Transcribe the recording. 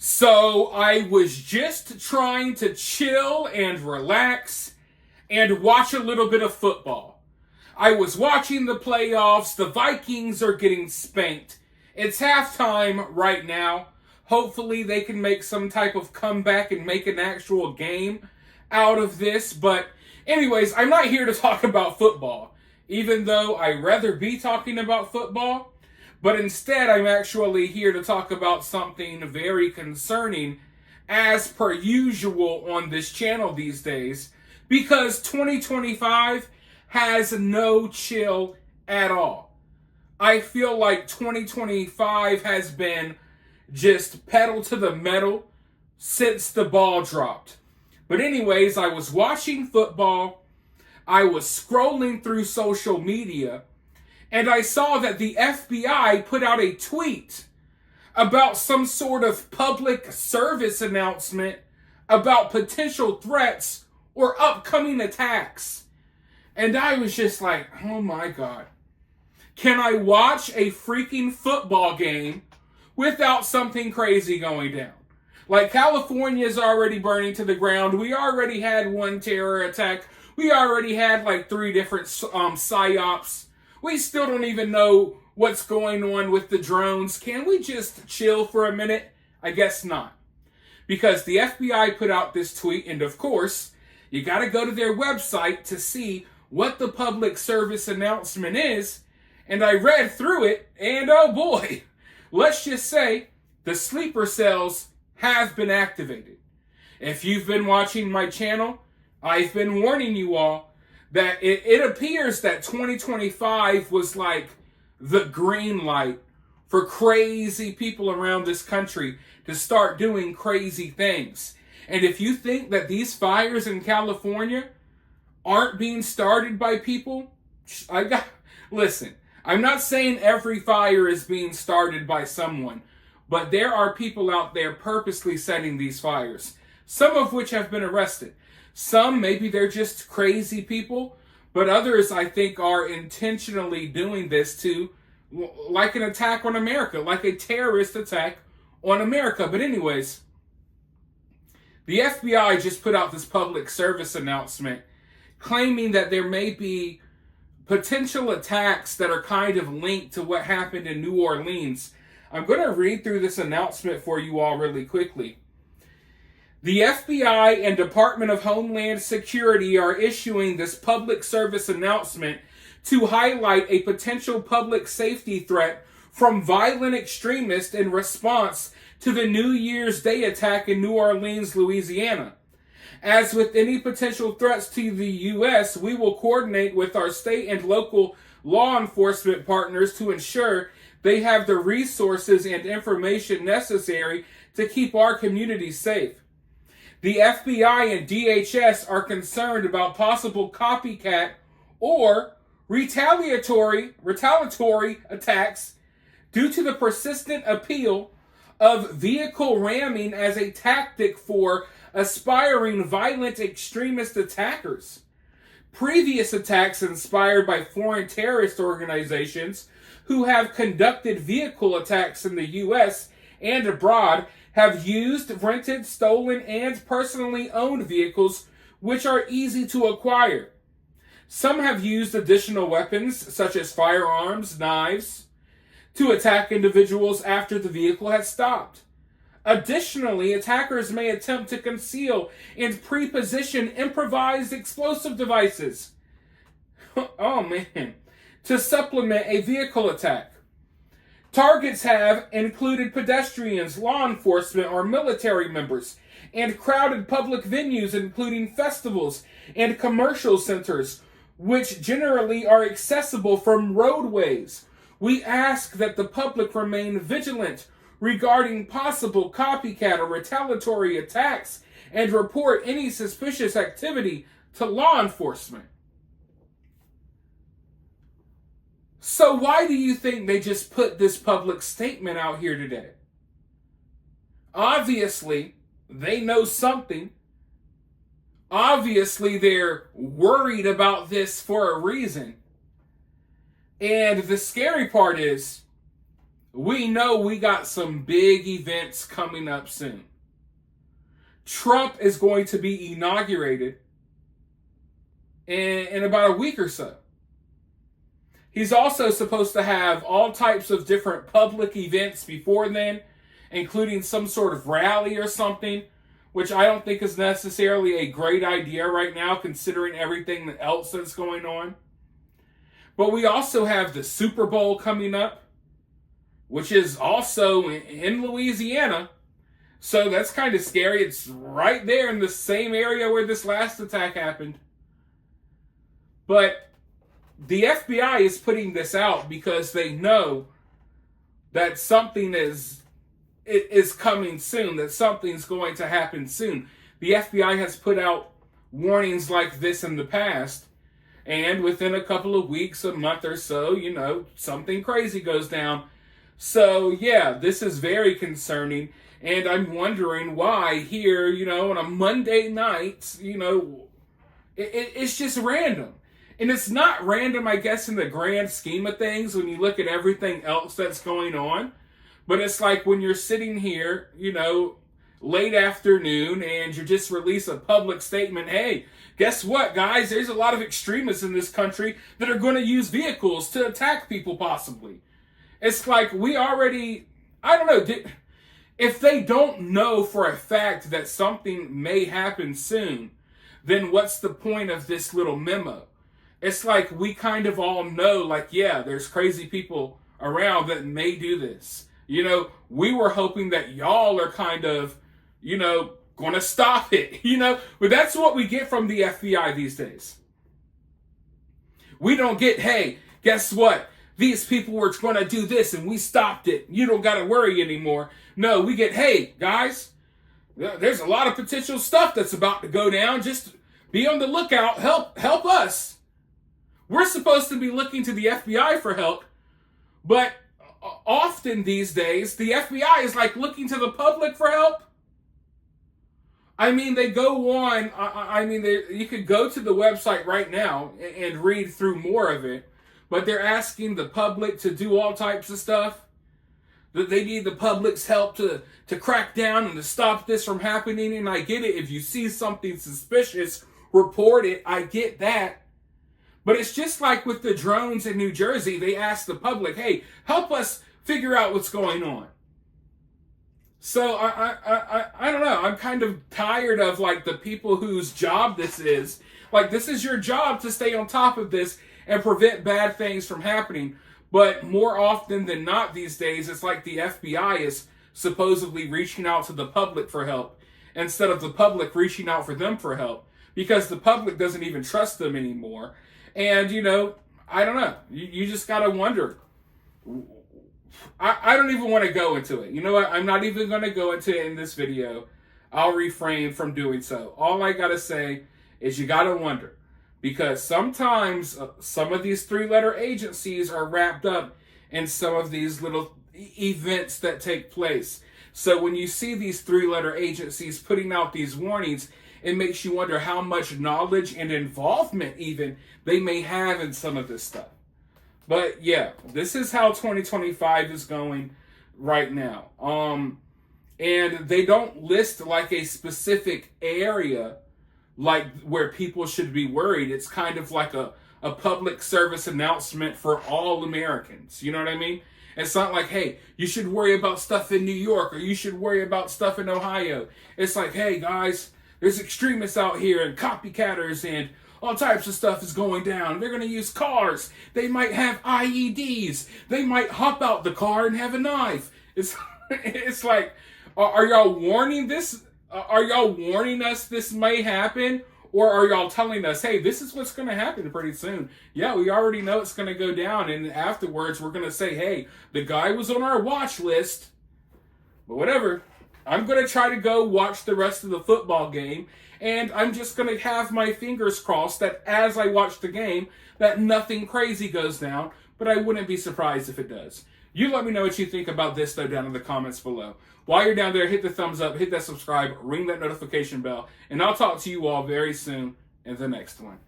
So I was just trying to chill and relax and watch a little bit of football. I was watching the playoffs. The Vikings are getting spanked. It's halftime right now. Hopefully they can make some type of comeback and make an actual game out of this. But anyways, I'm not here to talk about football, even though I'd rather be talking about football. But instead, I'm actually here to talk about something very concerning, as per usual on this channel these days, because 2025 has no chill at all. I feel like 2025 has been just pedal to the metal since the ball dropped. But anyways, I was watching football, I was scrolling through social media, and I saw that the FBI put out a tweet about some sort of public service announcement about potential threats or upcoming attacks. And I was just like, oh my God. Can I watch a freaking football game without something crazy going down? Like, California is already burning to the ground. We already had one terror attack. We already had like 3 different psyops. We still don't even know what's going on with the drones. Can we just chill for a minute? I guess not. Because the FBI put out this tweet, and of course, you got to go to their website to see what the public service announcement is. And I read through it, and oh boy, let's just say the sleeper cells have been activated. If you've been watching my channel, I've been warning you all that it appears that 2025 was like the green light for crazy people around this country to start doing crazy things. And if you think that these fires in California aren't being started by people, listen, I'm not saying every fire is being started by someone, but there are people out there purposely setting these fires, some of which have been arrested. Some, maybe they're just crazy people, but others, I think, are intentionally doing this to, like an attack on America, like a terrorist attack on America. But anyways, the FBI just put out this public service announcement claiming that there may be potential attacks that are kind of linked to what happened in New Orleans. I'm going to read through this announcement for you all really quickly. The FBI and Department of Homeland Security are issuing this public service announcement to highlight a potential public safety threat from violent extremists in response to the New Year's Day attack in New Orleans, Louisiana. As with any potential threats to the U.S., we will coordinate with our state and local law enforcement partners to ensure they have the resources and information necessary to keep our communities safe. The FBI and DHS are concerned about possible copycat or retaliatory attacks due to the persistent appeal of vehicle ramming as a tactic for aspiring violent extremist attackers. Previous attacks inspired by foreign terrorist organizations who have conducted vehicle attacks in the U.S. and abroad have used rented, stolen, and personally owned vehicles, which are easy to acquire. Some have used additional weapons, such as firearms, knives, to attack individuals after the vehicle has stopped. Additionally, attackers may attempt to conceal and pre-position improvised explosive devices. Oh man. To supplement a vehicle attack. Targets have included pedestrians, law enforcement, or military members, and crowded public venues, including festivals and commercial centers, which generally are accessible from roadways. We ask that the public remain vigilant regarding possible copycat or retaliatory attacks and report any suspicious activity to law enforcement. So why do you think they just put this public statement out here today? Obviously, they know something. Obviously, they're worried about this for a reason. And the scary part is, we know we got some big events coming up soon. Trump is going to be inaugurated in about a week or so. He's also supposed to have all types of different public events before then, including some sort of rally or something, which I don't think is necessarily a great idea right now, considering everything else that's going on. But we also have the Super Bowl coming up, which is also in Louisiana. So that's kind of scary. It's right there in the same area where this last attack happened. But the FBI is putting this out because they know that something is coming soon, that something's going to happen soon. The FBI has put out warnings like this in the past, and within a couple of weeks, a month or so, something crazy goes down. So, yeah, this is very concerning, and I'm wondering why here, on a Monday night, it's just random. And it's not random, I guess, in the grand scheme of things when you look at everything else that's going on. But it's like when you're sitting here, late afternoon, and you just release a public statement, hey, guess what, guys? There's a lot of extremists in this country that are going to use vehicles to attack people, possibly. It's like we already, I don't know, if they don't know for a fact that something may happen soon, then what's the point of this little memo? It's like we kind of all know, yeah, there's crazy people around that may do this. We were hoping that y'all are kind of, going to stop it, But that's what we get from the FBI these days. We don't get, hey, guess what? These people were going to do this and we stopped it. You don't got to worry anymore. No, we get, hey, guys, there's a lot of potential stuff that's about to go down. Just be on the lookout. Help us. We're supposed to be looking to the FBI for help, but often these days, the FBI is like looking to the public for help. I mean, they go on, you could go to the website right now and read through more of it, but they're asking the public to do all types of stuff. That they need the public's help to crack down and to stop this from happening, and I get it. If you see something suspicious, report it. I get that. But it's just like with the drones in New Jersey. They asked the public, hey, help us figure out what's going on. So I don't know. I'm kind of tired of the people whose job this is. This is your job to stay on top of this and prevent bad things from happening. But more often than not these days, it's like the FBI is supposedly reaching out to the public for help instead of the public reaching out for them for help, because the public doesn't even trust them anymore. And, I don't know. You just got to wonder. I don't even want to go into it. You know what? I'm not even going to go into it in this video. I'll refrain from doing so. All I got to say is you got to wonder. Because sometimes some of these three-letter agencies are wrapped up in some of these little events that take place. So when you see these three-letter agencies putting out these warnings, it makes you wonder how much knowledge and involvement even they may have in some of this stuff. But yeah, this is how 2025 is going right now. And they don't list a specific area where people should be worried. It's kind of like a public service announcement for all Americans. You know what I mean? It's not like, hey, you should worry about stuff in New York or you should worry about stuff in Ohio. It's like, hey, guys, there's extremists out here and copycatters and all types of stuff is going down. They're going to use cars. They might have IEDs. They might hop out the car and have a knife. It's like, are y'all warning this? Are y'all warning us this may happen? Or are y'all telling us, hey, this is what's going to happen pretty soon? Yeah, we already know it's going to go down. And afterwards, we're going to say, hey, the guy was on our watch list. But whatever. I'm going to try to go watch the rest of the football game. And I'm just going to have my fingers crossed that as I watch the game, that nothing crazy goes down. But I wouldn't be surprised if it does. You let me know what you think about this, though, down in the comments below. While you're down there, hit the thumbs up, hit that subscribe, ring that notification bell, and I'll talk to you all very soon in the next one.